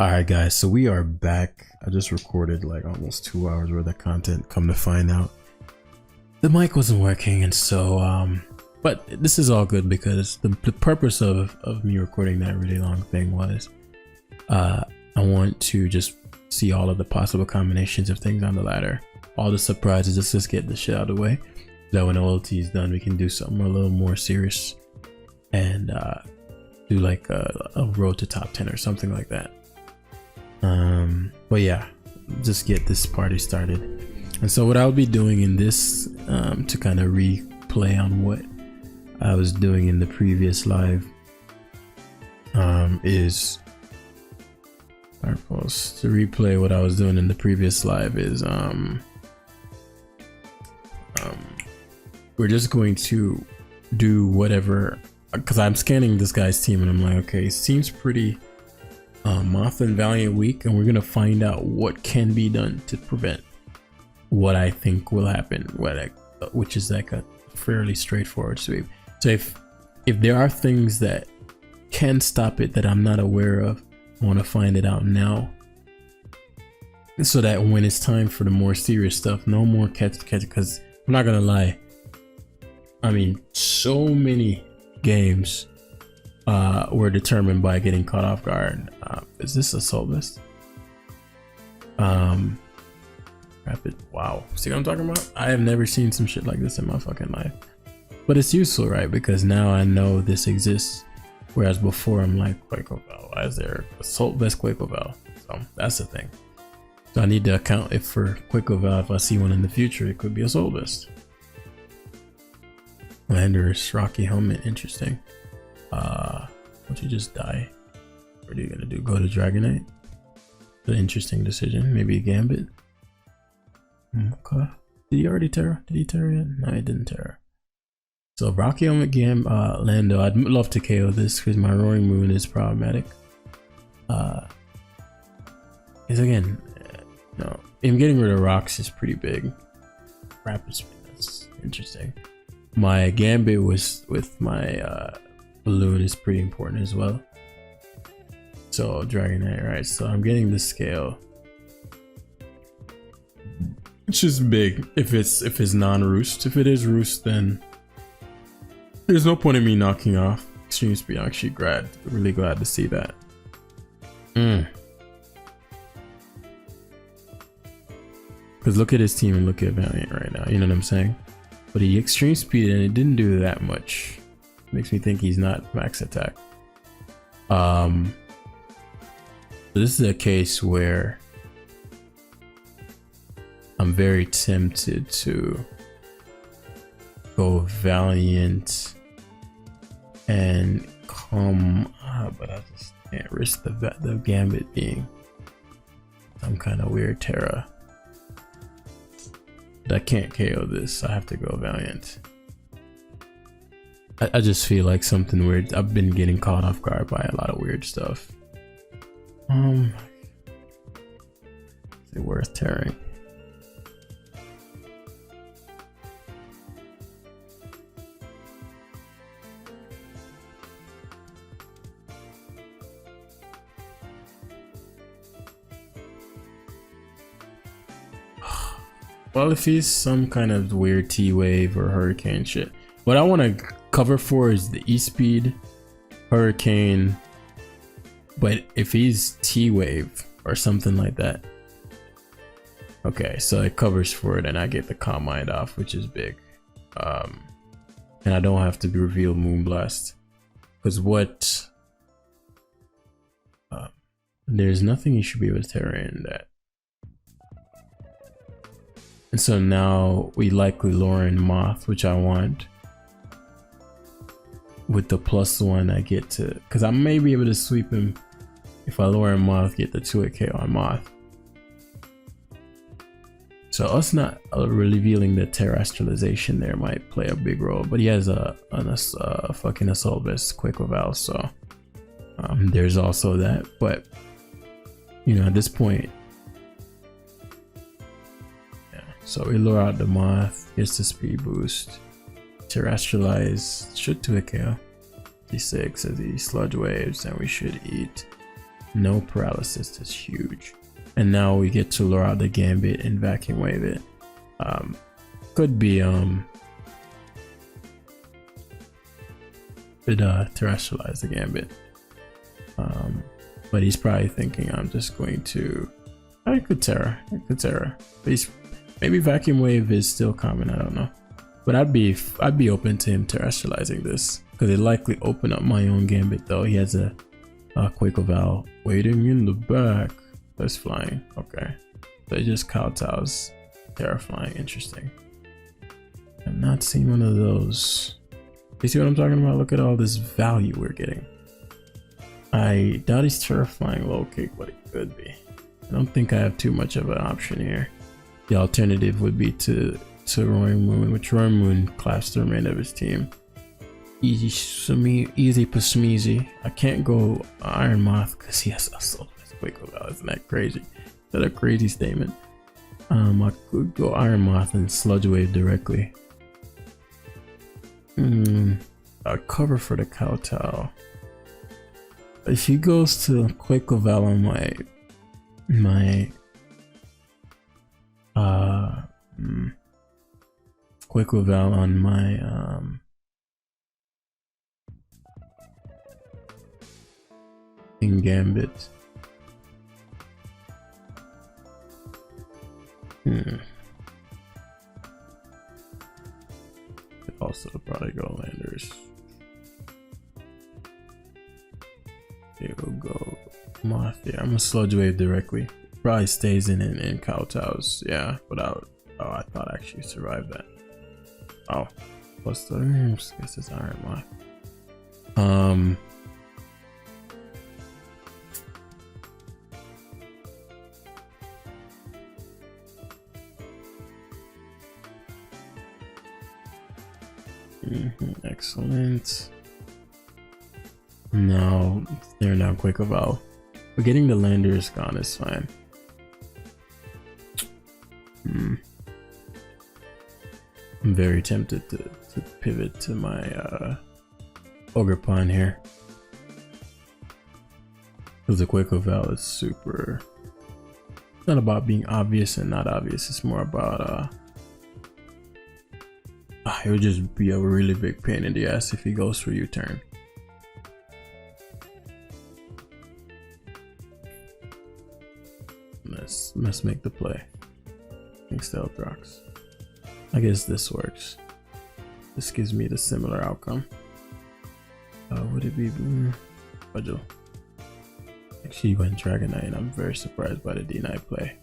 Alright guys, so we are back. I just recorded like almost 2 hours worth of content. Come to find out the mic wasn't working, and so but this is all good because the purpose of me recording that really long thing was I want to just see all of the possible combinations of things on the ladder, all the surprises. Let's just get the shit out of the way so that when OLT is done we can do something a little more serious and do like a road to top 10 or something like that. But yeah, just get this party started. And so what I'll be doing in this to kind of replay on what I was doing in the previous live is to replay what I was doing in the previous live is we're just going to do whatever, because I'm scanning this guy's team and I'm like, okay, seems pretty Moth and Valiant weak, and we're gonna find out what can be done to prevent what I think will happen, which is like a fairly straightforward sweep. So if there are things that can stop it that I'm not aware of, I want to find it out now, so that when it's time for the more serious stuff, no more catch. Because I'm not gonna lie, I mean, so many games were determined by getting caught off guard. Is this assault vest? Rapid. Wow. See what I'm talking about? I have never seen some shit like this in my fucking life. But it's useful, right? Because now I know this exists. Whereas before I'm like, Quaco Val, why is there assault vest Quaco Val? So that's the thing. So I need to account if for Quaco Val, if I see one in the future, it could be assault vest. Lander's Rocky helmet, interesting. Won't you just die? What are you gonna do? Go to Dragonite? An interesting decision. Maybe a Gambit. Okay. Did he already Terra? Did he Terra yet? No, he didn't Terra. So Rocky helmet Lando. I'd love to KO this because my Roaring Moon is problematic. Is again, no. Him getting rid of rocks is pretty big. Rapid spin. That's interesting. My Gambit was with my balloon is pretty important as well. So Dragonite, right? So I'm getting the scale, which is big if it's non-roost. If it is roost, then there's no point in me knocking off extreme speed. I'm actually really glad to see that. Because look at his team and look at Valiant right now. You know what I'm saying? But he extreme speed and it didn't do that much. Makes me think he's not max attack. So this is a case where I'm very tempted to go Valiant and come, but I just can't risk the Gambit being some kind of weird Terra. But I can't KO this. I have to go Valiant. I just feel like something weird. I've been getting caught off guard by a lot of weird stuff. Is it worth tearing? Well, if he's some kind of weird T-wave or hurricane shit, what I want to cover for is the E-speed, hurricane. But if he's T-wave or something like that, okay, so it covers for it and I get the Calm Mind off, which is big. And I don't have to reveal Moonblast, because what there's nothing you should be able to Terra in that. And so now we likely lure in Moth, which I want. With the +1 I get to, because I may be able to sweep him if I lure in Moth, get the 2-hit KO on Moth. So us not revealing the terrestrialization there might play a big role, but he has a fucking assault vest Quaco Val, so there's also that. But you know, at this point, yeah. So we lure out the Moth, gets the speed boost. Terrestrialize should 2-hit KO. D6 as he sludge waves, and we should eat No paralysis is huge. And now we get to lure out the Gambit and vacuum wave it. Could be terrestrialize the Gambit. But he's probably thinking I'm just going to. I could Terra. But maybe vacuum wave is still common. I don't know. But I'd be open to him terrestrializing this because it likely open up my own Gambit though. He has a Quaker Val waiting in the back. That's flying. Okay. So it just kowtows. Terrifying. Interesting. I've not seen one of those. You see what I'm talking about? Look at all this value we're getting. I doubt he's terrifying low kick, but it could be. I don't think I have too much of an option here. The alternative would be to Roaring Moon, which Roaring Moon claps the remainder of his team. Easy Pasmeezy. I can't go Iron Moth because he has a soul. Isn't that crazy? Is that a crazy statement? I could go Iron Moth and Sludge Wave directly. I'll cover for the kowtow. If he goes to Quaker Val on Quaker Val on my in Gambit. Also probably go Landers. Here we'll go Moth. Yeah, I'm gonna Sludge Wave directly. Probably stays in kowtows. Yeah, without. Oh, I thought I actually survived that. Oh, plus the guess it's Iron Moth. Excellent. No, they're now Quaker Val. But getting the Landers gone is fine. I'm very tempted to pivot to my Ogre Pawn here. Because the Quaker Val is super. It's not about being obvious and not obvious, it's more about it would just be a really big pain in the ass if he goes for U-turn. Let's make the play. Think Stealth Rocks. I guess this works. This gives me the similar outcome. Would it be Fudgel? Actually, he went Dragon Knight. I'm very surprised by the D-Knight play.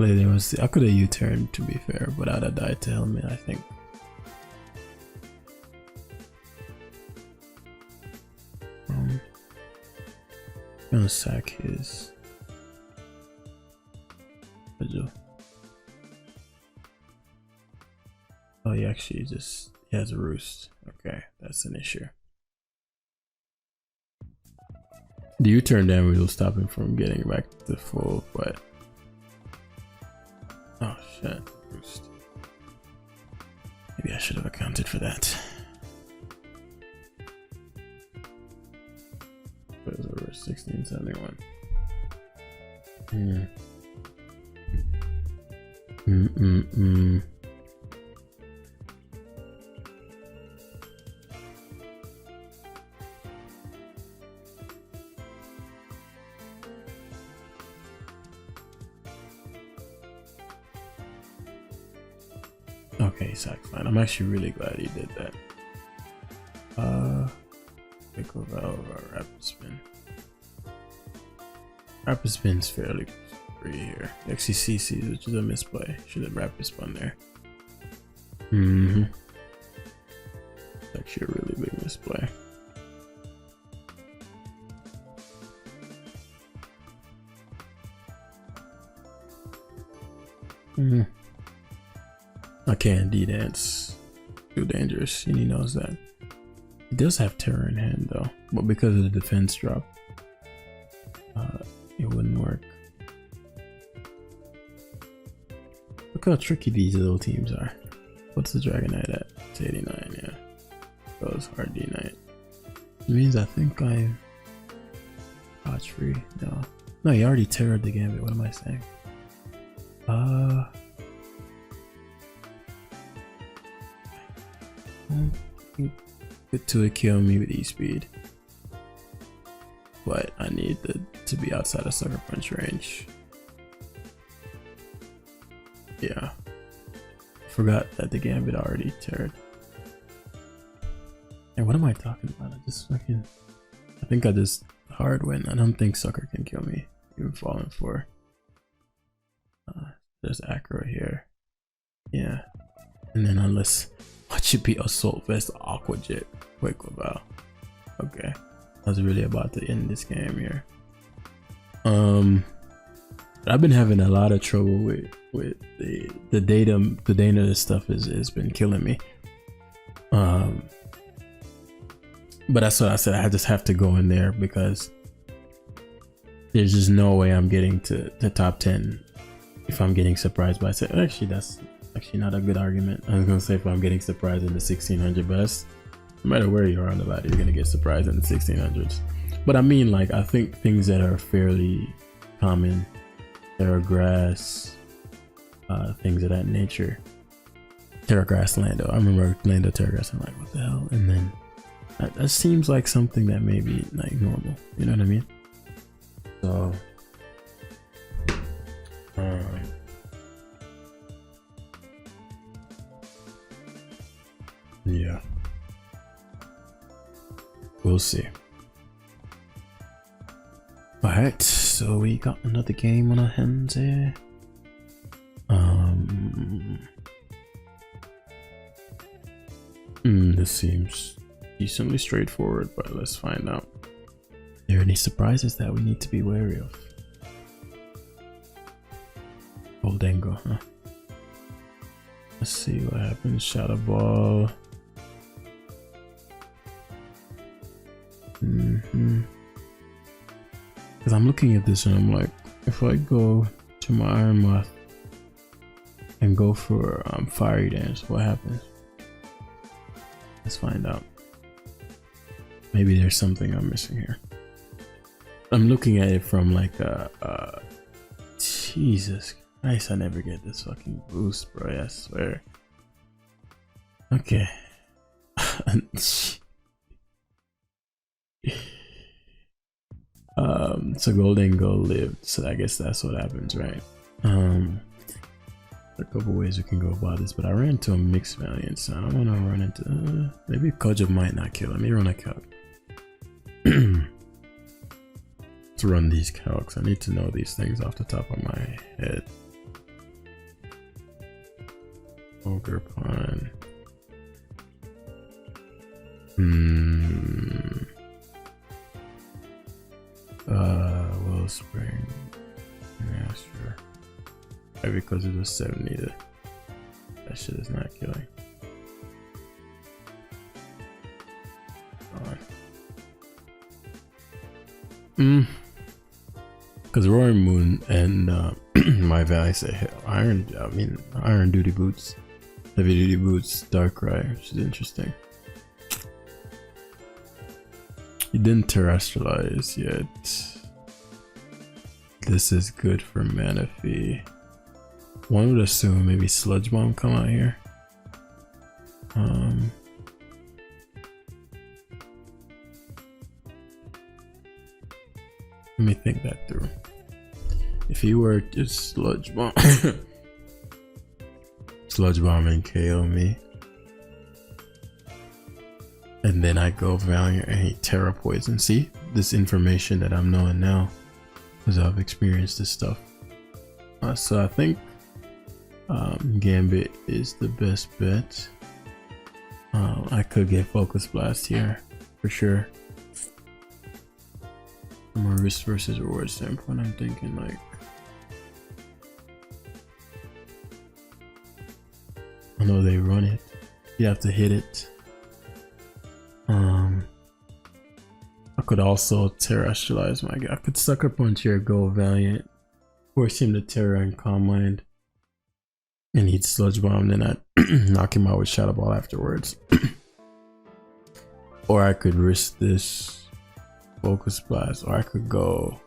I could have U-turned to be fair, but I'd have died to Helmet, I think. I'm gonna sack his Vigil. Oh, he actually he has a roost. Okay, that's an issue. The U-turn damage will stop him from getting back to full, but oh shit, roost. Maybe I should have accounted for that. It was over 1671. Okay, sack fine. I'm actually really glad he did that. Pick Val or Rapid Spin. Rapid Spin's fairly free here. Actually CC's, which is a misplay. Should have Rapid Spun there. It's actually a really big misplay. I can't D-dance. Too dangerous, and he knows that. He does have terror in hand though, but because of the defense drop, it wouldn't work. Look how tricky these little teams are. What's the Dragon Knight at? It's 89, yeah. goes hard D9. It means I think I'm dodge free. No, he already terrored the gambit. What am I saying? Good to kill me with E-speed, but I need to be outside of sucker punch range. Yeah, forgot that the gambit already terrored. And what am I talking about? I think I just hard win. I don't think sucker can kill me. Even falling for. There's acro here. Yeah, and then unless watch it be assault vest aqua jet quick about. Okay, I was really about to end this game here. I've been having a lot of trouble with the data stuff has been killing me. But that's what I said. I just have to go in there because there's just no way I'm getting to the top 10 if I'm getting surprised by it. Actually, that's actually not a good argument. I was gonna say if I'm getting surprised in the 1600, but that's, no matter where you are on the ladder, you're gonna get surprised in the 1600s. But I mean, like, I think things that are fairly common, Terra Grass, things of that nature. Terra Grass Lando. I remember Lando Terra Grass. I'm like, what the hell? And then that seems like something that may be like normal. You know what I mean? So, yeah, we'll see. Alright, so we got another game on our hands here. This seems decently straightforward, but let's find out. Are there any surprises that we need to be wary of? Goldengo, huh? Let's see what happens. Shadow Ball. Because I'm looking at this and I'm like, if I go to my Iron Moth and go for Fiery Dance, what happens? Let's find out. Maybe there's something I'm missing here. I'm looking at it from like Jesus Christ, I never get this fucking boost, bro, I swear. Okay. So Golden Gold lived, so I guess that's what happens, right? A couple ways we can go about this, but I ran into a mixed valiant, so I don't want to run into maybe Kojo might not kill. Let me run a calc. To run these calcs, I need to know these things off the top of my head. Ogre Pond. Wellspring. Yeah, sure. Maybe because it was 70, that shit is not killing. Because Roaring Moon and my Valley say Iron Duty Boots, Heavy Duty Boots, Darkrai, which is interesting. He didn't terrestrialize yet. This is good for Manaphy. One would assume maybe Sludge Bomb come out here. Let me think that through. If he were to Sludge Bomb, Sludge Bomb and KO me, and then I go Valiant and he Terra Poison. See, this information that I'm knowing now, because I've experienced this stuff. So I think Gambit is the best bet. I could get Focus Blast here for sure. From a risk versus reward standpoint, I'm thinking like I know they run it. You have to hit it. I could also terrestrialize my guy. I could Sucker Punch here, go Valiant, force him to Terra and Calm Mind, and he'd Sludge Bomb. Then I'd knock him out with Shadow Ball afterwards. Or I could risk this focus blast, or I could go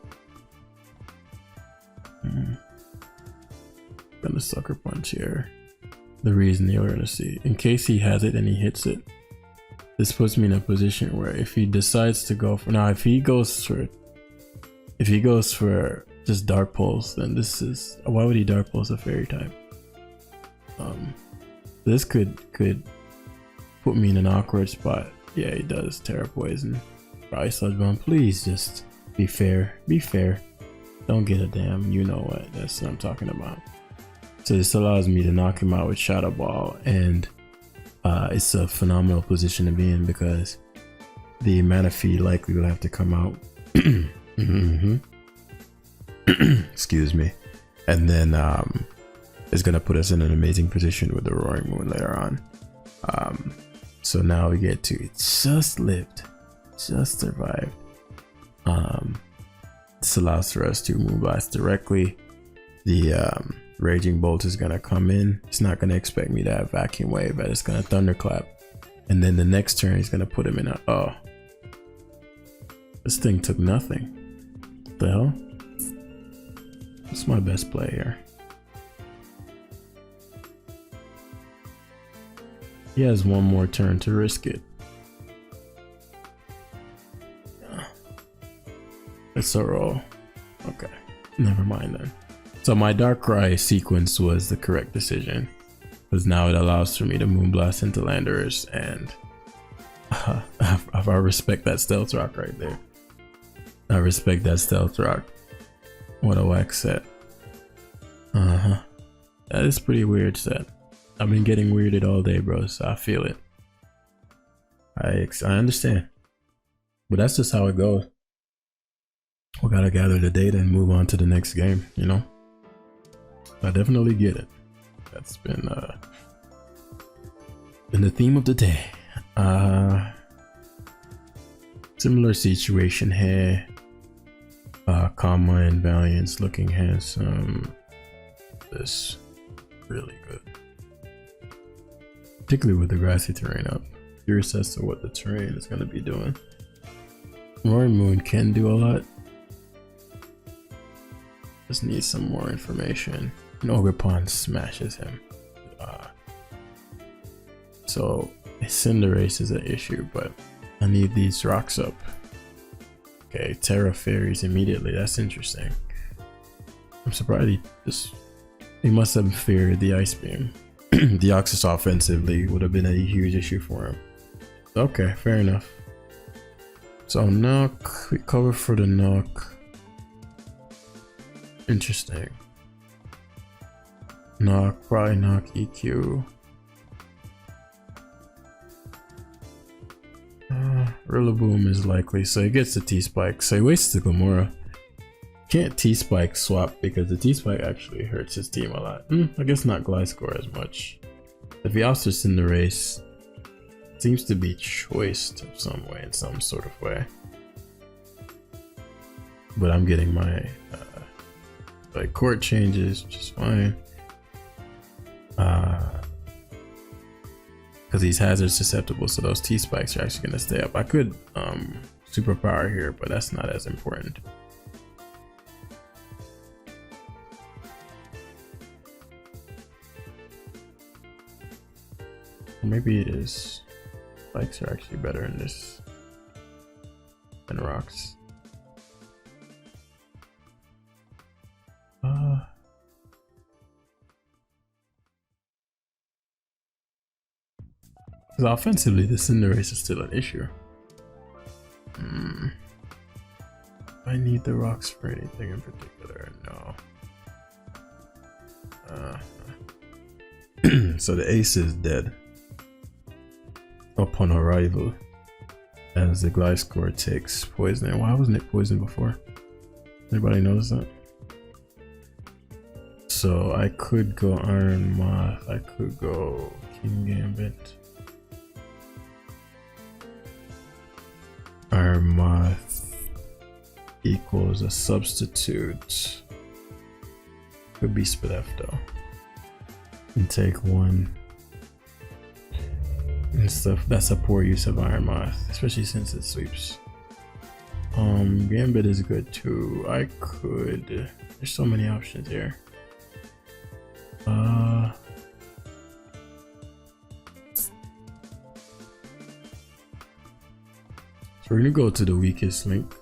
gonna sucker punch here. The reason you're gonna see, in case he has it and he hits it, this puts me in a position where if he decides to go for, now if he goes for just Dark Pulse, then this is, why would he Dark Pulse a fairy type? This could put me in an awkward spot. Yeah, he does Terra Poison. Ice Sludge Bomb, please just be fair. Be fair. Don't get a damn, you know what, that's what I'm talking about. So this allows me to knock him out with Shadow Ball, and it's a phenomenal position to be in because the Manaphy likely will have to come out. Excuse me. And then it's gonna put us in an amazing position with the Roaring Moon later on. So now we get to just lived, just survived. This allows for us to Moonblast directly. The Raging Bolt is gonna come in. It's not gonna expect me to have Vacuum Wave, but it's gonna Thunderclap. And then the next turn he's gonna put him in a, oh. This thing took nothing. What the hell? What's my best play here? He has one more turn to risk it. It's a roll. Okay, never mind then. So my Darkrai sequence was the correct decision, because now it allows for me to Moonblast into Landorus, and I respect that Stealth Rock right there. I respect that Stealth Rock. What a whack set. That is pretty weird set. I've been getting weirded all day, bro, so I feel it. I understand. But that's just how it goes. We gotta gather the data and move on to the next game, you know? I definitely get it. That's been the theme of the day. Similar situation here. Karma and Valiant's looking handsome. This really good. Particularly with the grassy terrain up. Curious as to what the terrain is going to be doing. Roaring Moon can do a lot. Just need some more information. And Ogerpon smashes him. So Cinderace is an issue, but I need these rocks up. Okay, Terra Fairies immediately. That's interesting. I'm surprised he must have feared the Ice Beam. The Deoxys offensively would have been a huge issue for him. Okay, fair enough. So knock, we cover for the knock. Interesting. Knock, probably knock EQ. Rillaboom is likely, so he gets the T-Spike. So he wastes the Gamora. Can't T-Spike swap because the T-Spike actually hurts his team a lot. I guess not Gliscor as much. If he opts for Cinderace, seems to be choiced in some way, in some sort of way. But I'm getting my like court changes, which is fine. Because he's hazard susceptible, so those T-Spikes are actually gonna stay up. I could superpower here, but that's not as important. Maybe it is. Spikes are actually better in this than rocks. Because offensively, the Cinderace is still an issue. I need the rocks for anything in particular? No. So the ace is dead upon arrival, as the Gliscor takes poison. Why wasn't it poisoned before? Anybody notice that? So I could go Iron Moth, I could go King Gambit. Iron Moth equals a substitute. Could be Spidef though. And take one. and stuff. That's a poor use of Iron Moth, especially since it sweeps. Gambit is good too. I could. There's so many options here. So we're gonna go to the weakest link.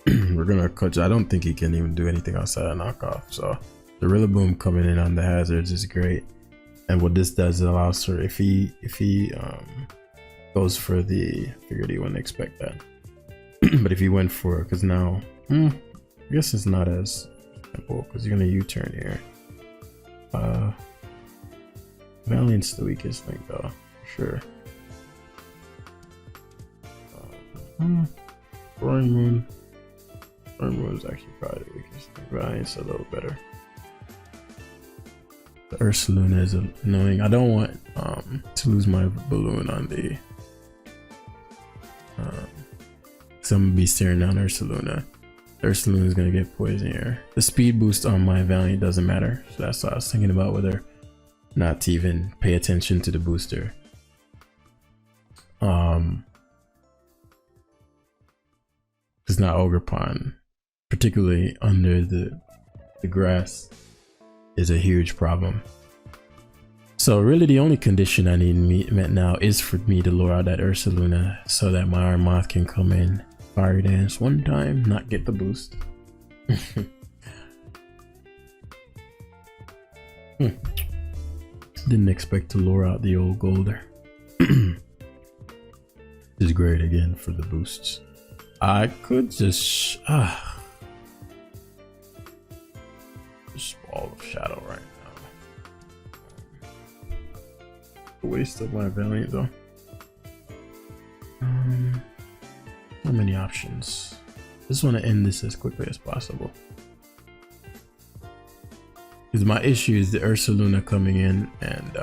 We're gonna cut. I don't think he can even do anything outside of knockoff. So the Rillaboom coming in on the hazards is great. And what this does, it allows for if he goes for the, figured he wouldn't expect that. But if he went for, because now, I guess it's not as simple because you're gonna U-turn here. Valiant's the weakest link though, for sure. Roaring Moon. Roaring Moon is actually probably the weakest link. Valiant's a little better. The Ursaluna is annoying. I don't want to lose my balloon on the so I'm gonna be staring down Ursaluna. Ursaluna is gonna get poison here. The speed boost on my Valiant doesn't matter, so that's what I was thinking about, whether not to even pay attention to the booster. It's not Ogerpon, particularly under the grass, is a huge problem. So really the only condition I need met now is for me to lure out that Ursaluna so that my Iron Moth can come in, Fiery Dance one time, not get the boost. Didn't expect to lure out the old Golder. This is great again for the boosts. I could just Ball of Shadow right now. A waste of my Valiant though. So many options. Just want to end this as quickly as possible. Because my issue is the Ursaluna coming in and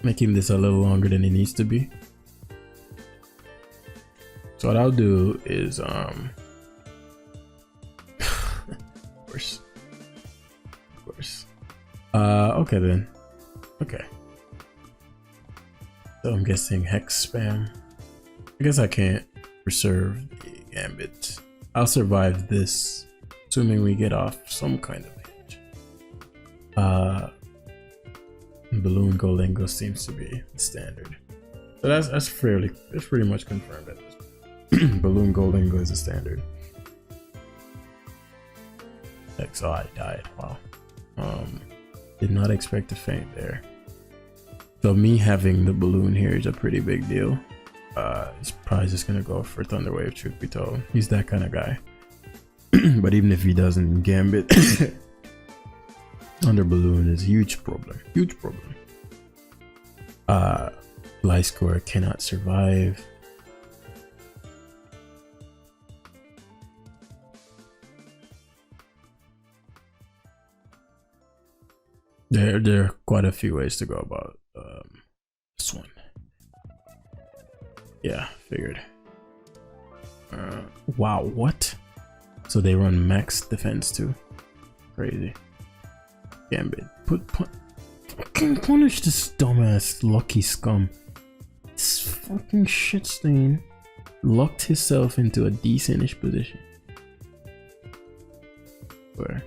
making this a little longer than it needs to be. So what I'll do is of course. Okay then. Okay. So I'm guessing Hex Spam. I guess I can't preserve the Gambit. I'll survive this, assuming we get off some kind of damage. Balloon Goldengo seems to be the standard. So that's pretty much confirmed at this point. Balloon Goldengo is the standard. Hex, oh, I died. Wow. Did not expect to faint there. So me having the balloon here is a pretty big deal. He's probably just gonna go for Thunder Wave, truth be told. He's that kind of guy. But even if he doesn't, Gambit under balloon is a huge problem. Huge problem. Gliscor cannot survive. There are quite a few ways to go about this one. Yeah, figured. Wow, what? So they run max defense too? Crazy. Gambit, fucking punish this dumbass lucky scum. This fucking shit stain locked himself into a decentish position. Where?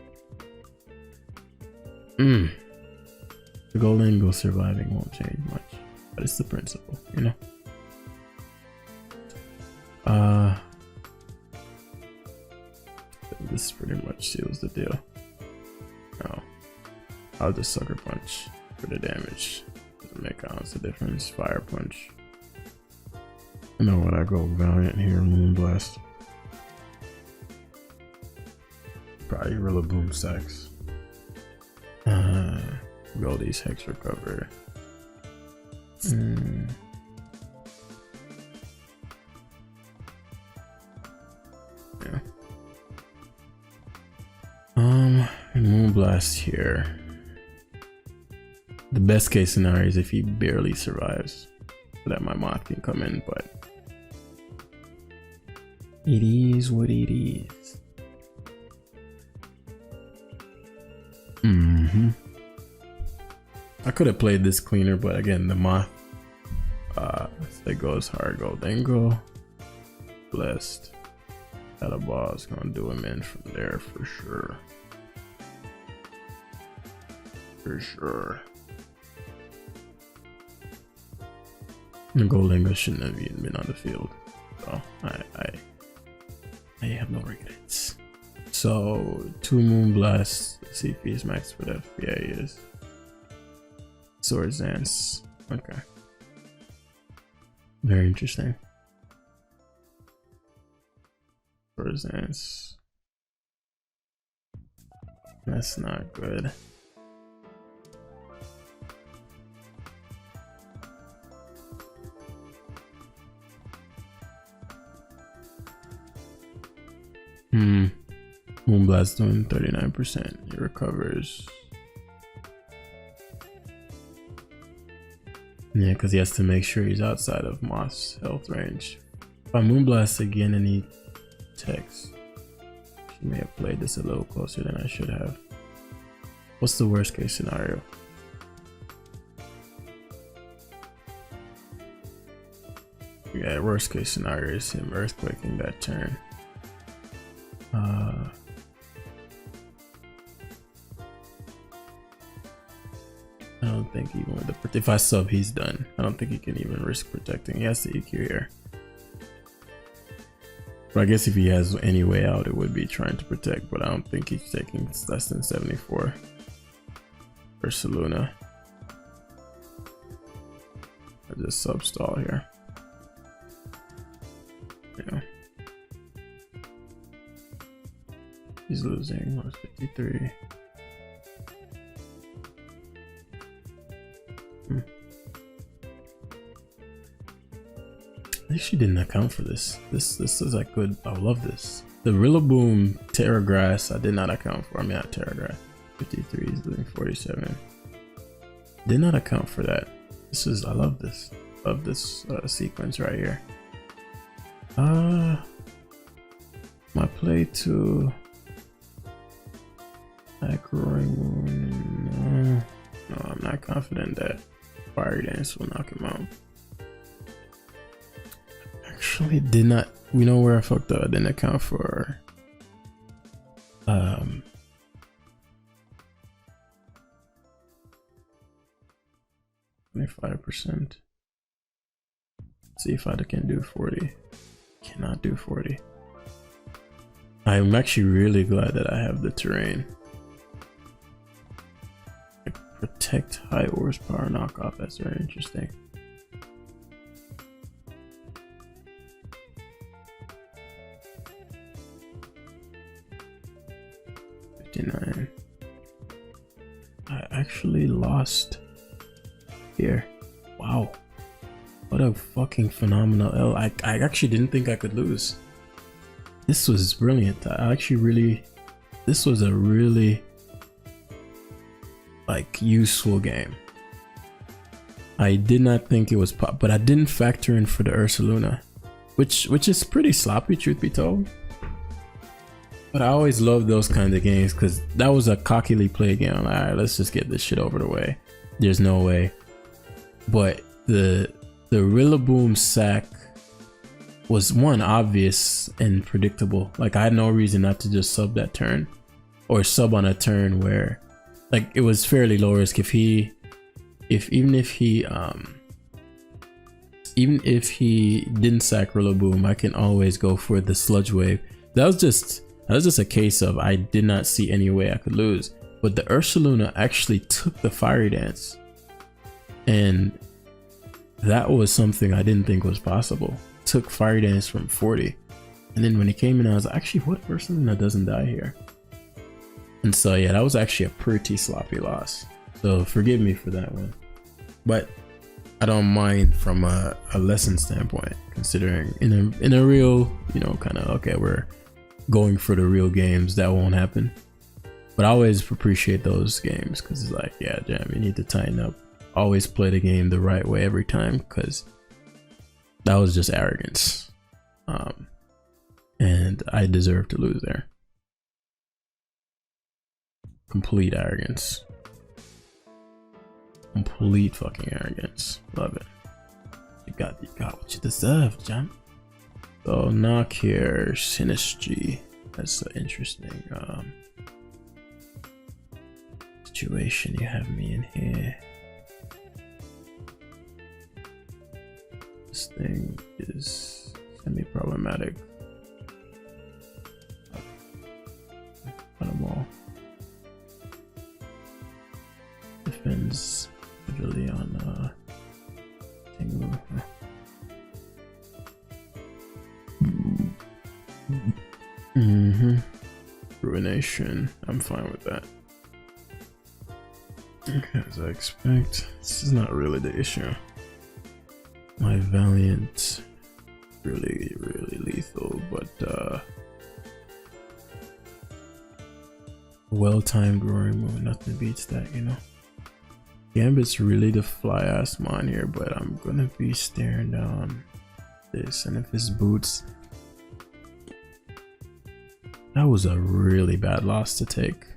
The Goldengo surviving won't change much, but it's the principle, you know. This pretty much seals the deal. No, I'll just Sucker Punch for the damage. Doesn't make an ounce of difference. Fire Punch. You know what? I go Valiant here. Moonblast. Probably Rillaboom stacks. Goldie's Hex Recover. Yeah. Moonblast here. The best case scenario is if he barely survives, so that my Moth can come in, but it is what it is. I could have played this cleaner, but again, the Moth That goes hard. Goldengo. Blessed. That a boss gonna do him in from there for sure. For sure. The Goldengo shouldn't have even been on the field. So I have no regrets. So 2 Moonblast. Let's see if he's max for that. Yeah, he is. Sword Dance. Okay. Very interesting. Sword Dance. That's not good. Moonblast doing 39%. He recovers. Yeah, because he has to make sure he's outside of Moss health range. If I Moonblast again and he techs, she may have played this a little closer than I should have. What's the worst case scenario? Yeah, worst case scenario is him earthquaking that turn. I don't think even with the if I sub, he's done. I don't think he can even risk protecting. He has to EQ here. But I guess if he has any way out, it would be trying to protect. But I don't think he's taking less than 74 for Saluna. I just sub stall here. Yeah. He's losing 153. I actually didn't account for this. This is like good. I love this. The Rillaboom Terra Grass I did not account for. I mean, not Terra Grass. 53 is losing 47. Did not account for that. This is, I love this. Love this sequence right here. My play to like Roaring Moon. No, I'm not confident that Fire Dance will knock him out. Actually did not, we know where I fucked up. I didn't account for 25%. See if I can do 40. Cannot do 40. I'm actually really glad that I have the terrain. Like, protect high horsepower knockoff. That's very interesting. I actually lost here. Wow, what a fucking phenomenal L. I actually didn't think I could lose. This was brilliant. I actually really, this was a really like useful game. I did not think it was pop, but I didn't factor in for the Ursaluna, which is pretty sloppy, truth be told. But I always love those kinds of games because that was a cockily play game. All right, let's just get this shit over the way. There's no way. But the Rillaboom sack was one obvious and predictable. Like I had no reason not to just sub that turn, or sub on a turn where, like, it was fairly low risk. Even if he didn't sack Rillaboom, I can always go for the Sludge Wave. That was just a case of I did not see any way I could lose. But the Ursaluna actually took the Fiery Dance, and that was something I didn't think was possible. Took Fiery Dance from 40, and then when he came in, I was like, actually, what Ursaluna doesn't die here? And so yeah, that was actually a pretty sloppy loss. So forgive me for that one, but I don't mind from a lesson standpoint, considering in a real, you know, kind of, okay, we're going for the real games, that won't happen. But I always appreciate those games because it's like, yeah, Jam, you need to tighten up. Always play the game the right way every time, because that was just arrogance. And I deserve to lose there. Complete arrogance. Complete fucking arrogance. Love it. You got what you deserve, champ. So knock here, Sinistry. That's an interesting situation you have me in here. This thing is semi-problematic. Cut them all. Defends heavily on Tingle. Ruination. I'm fine with that. Okay, as I expect, this is not really the issue. My Valiant, really lethal, but well-timed roaring move, nothing beats that, you know. Gambit's really the fly-ass mon here, but I'm gonna be staring down this, and if his boots, that was a really bad loss to take.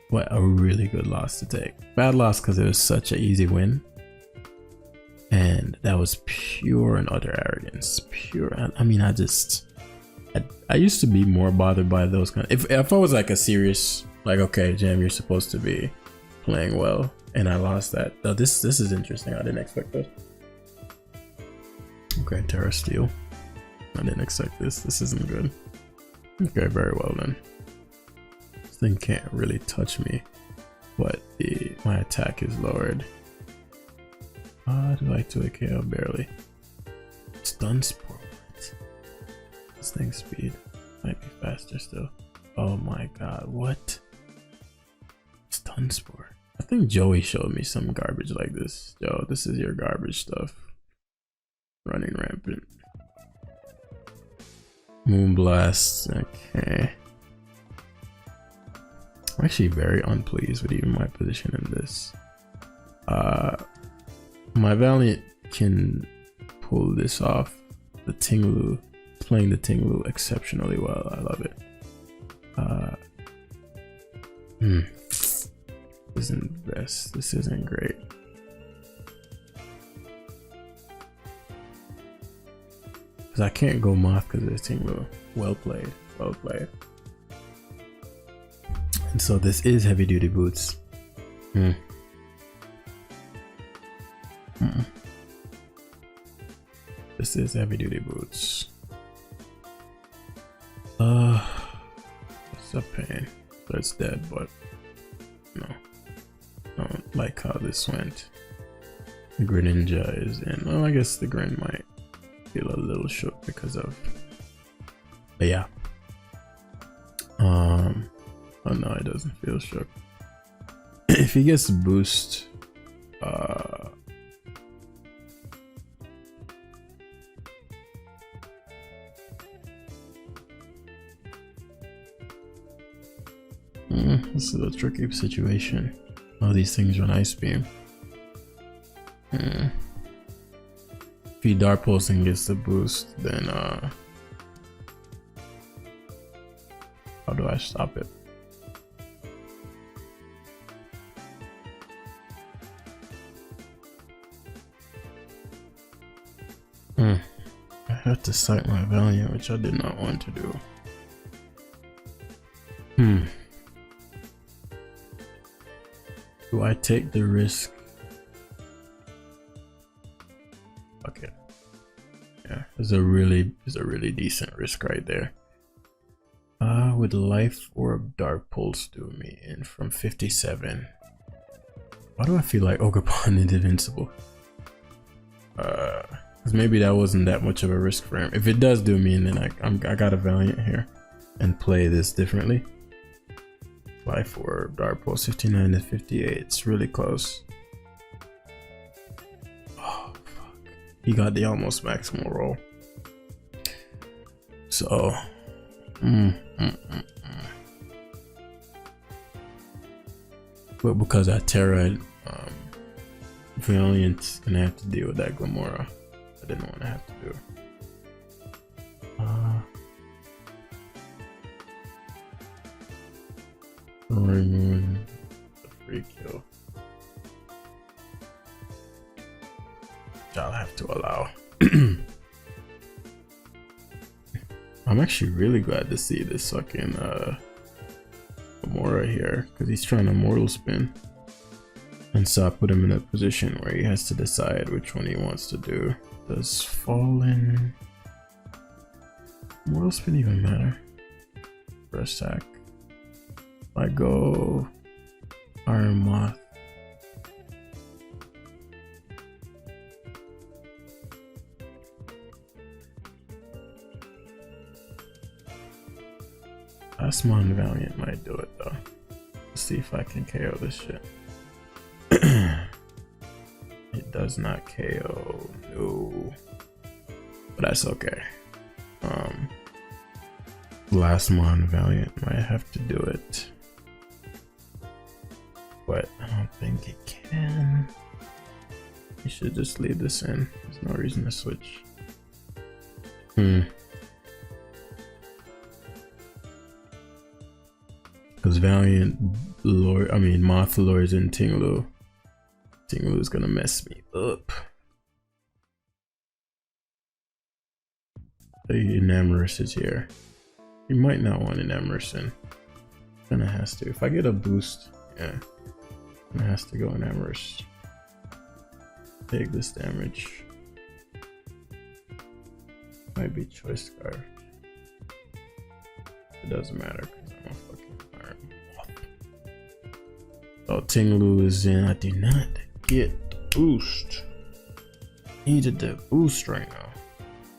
What a really good loss to take. Bad loss because it was such an easy win. And that was pure and utter arrogance. Pure. I mean, I used to be more bothered by those kind of, if I was like a serious, like, okay, Jam, you're supposed to be playing well, and I lost that. Oh, this is interesting. I didn't expect this. Okay, Terra Steel. I didn't expect this. This isn't good. Okay, very well then. This thing can't really touch me, but my attack is lowered. Do I 2 KO? Barely. Stun Spore. What? This thing's speed might be faster still. Oh my god, what? Stun Spore. I think Joey showed me some garbage like this. Yo, this is your garbage stuff. Running rampant. Moonblast. Okay. I'm actually very unpleased with even my position in this. My Valiant can pull this off. The Tinglu, playing the Tinglu exceptionally well. I love it. This isn't best. This isn't great. Because I can't go Moth because it's Tinglu. Well played. Well played. And so this is heavy duty boots. This is heavy duty boots. It's a pain. So it's dead, but no. I don't like how this went. The Greninja is in. Well, I guess the Grin might feel a little shook because of. But yeah. Oh no, it doesn't feel shook. If he gets a boost, this is a tricky situation. All these things run Ice Beam. If he Dark Pulse and gets the boost, then how do I stop it? I had to cite my Valiant, which I did not want to do. Do I take the risk? Okay. Yeah, it's a really decent risk right there. Would Life Orb Dark Pulse do me in from 57? Why do I feel like Ogerpon is invincible? Cause maybe that wasn't that much of a risk for him. If it does do me in, then I got a Valiant here and play this differently. Life Orb Dark Pulse 59 to 58. It's really close. Oh fuck! He got the almost maximal roll. So, but because I Terra, Valiant's gonna have to deal with that Glamora. I didn't want to have to do. Remove the free kill. Which I'll have to allow. I'm actually really glad to see this fucking Amora here, because he's trying to mortal spin. And so I put him in a position where he has to decide which one he wants to do. Does Fallen mortal spin even matter? First attack. If I go Iron Moth. Asmon Valiant might do it though. Let's see if I can KO this shit. It does not KO, no. But that's okay. Asmon Valiant might have to do it. But I don't think it can. You should just leave this in. There's no reason to switch. Because Valiant Lord, Moth Lord's in Tinglu. Tinglu is gonna mess me up. The Enamorous is here. You might not want Enamorous. Kinda has to. If I get a boost, yeah, it has to go Enamorous. Take this damage. Might be choice scarf. It doesn't matter because I'm a fucking Iron Moth. Oh, Tinglu is in. I do not get the boost. Needed the boost right now.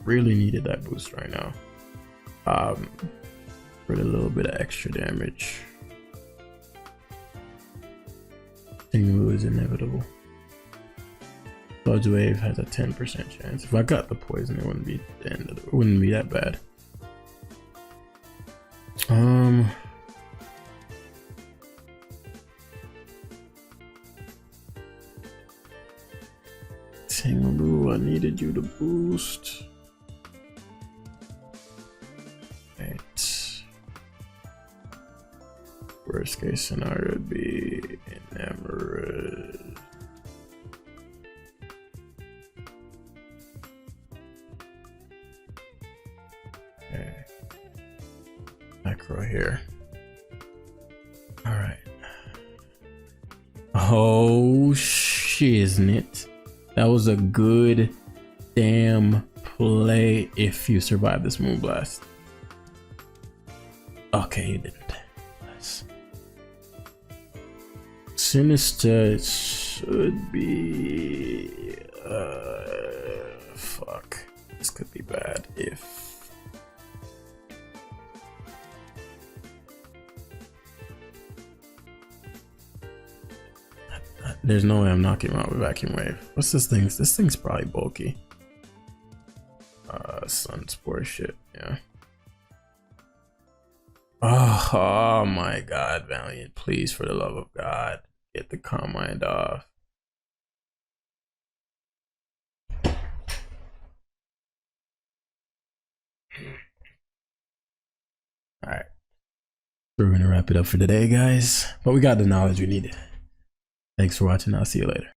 Really needed that boost right now. For a little bit of extra damage. Tinglu is inevitable. Dodge Wave has a 10% chance. If I got the poison, it wouldn't be the end of it wouldn't be that bad. Tinglu, I needed you to boost. Right. Worst case scenario would be Enamorous. Okay. Macro here. Alright. Oh shiznit. That was a good damn play if you survive this Moonblast. Okay, you didn't. Nice. Sinister should be fuck. This could be bad if there's no way I'm knocking him out with Vacuum Wave. What's this thing? This thing's probably bulky. Sunspore shit, yeah. Oh my god, Valiant, please, for the love of God, get the Calm Mind off. Alright. So we're gonna wrap it up for today, guys. But we got the knowledge we needed. Thanks for watching. I'll see you later.